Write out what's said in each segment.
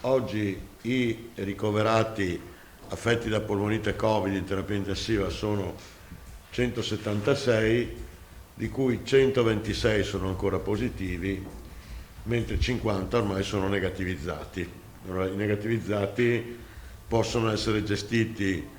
Oggi i ricoverati affetti da polmonite Covid in terapia intensiva sono 176, di cui 126 sono ancora positivi, mentre 50 ormai sono negativizzati. Allora, i negativizzati possono essere gestiti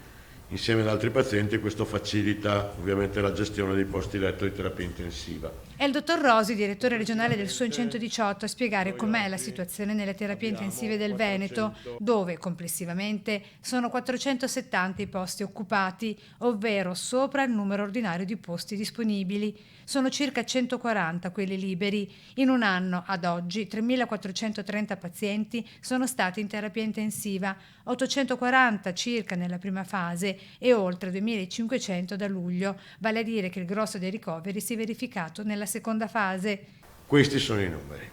insieme ad altri pazienti e questo facilita ovviamente la gestione dei posti letto di terapia intensiva. È il dottor Rosi, direttore regionale del SUEN 118, a spiegare com'è la situazione nelle terapie intensive del Veneto, dove complessivamente sono 470 i posti occupati, ovvero sopra il numero ordinario di posti disponibili. Sono circa 140 quelli liberi. In un anno, ad oggi, 3.430 pazienti sono stati in terapia intensiva, 840 circa nella prima fase e oltre 2.500 da luglio, vale a dire che il grosso dei ricoveri si è verificato nella seconda fase. Questi sono i numeri.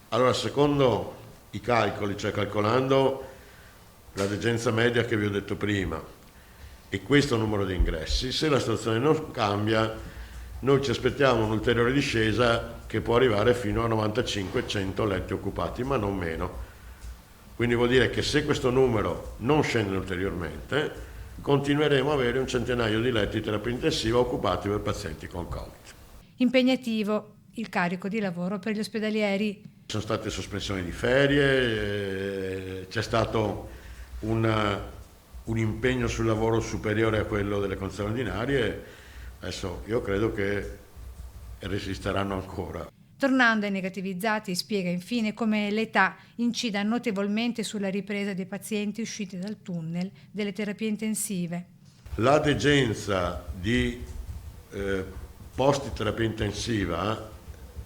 Allora, secondo i calcoli, cioè calcolando la degenza media che vi ho detto prima e questo numero di ingressi, se la situazione non cambia, noi ci aspettiamo un'ulteriore discesa che può arrivare fino a 95-100 letti occupati, ma non meno. Quindi vuol dire che se questo numero non scende ulteriormente, continueremo a avere un centinaio di letti di terapia intensiva occupati per pazienti con Covid. Impegnativo il carico di lavoro per gli ospedalieri. Ci sono state sospensioni di ferie, c'è stato un impegno sul lavoro superiore a quello delle condizioni ordinarie. Adesso io credo che resisteranno ancora. Tornando ai negativizzati, spiega infine come l'età incida notevolmente sulla ripresa dei pazienti usciti dal tunnel delle terapie intensive. La degenza di posti terapia intensiva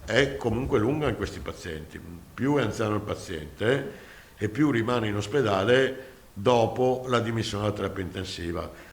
è comunque lunga in questi pazienti. Più è anziano il paziente e più rimane in ospedale dopo la dimissione dalla terapia intensiva.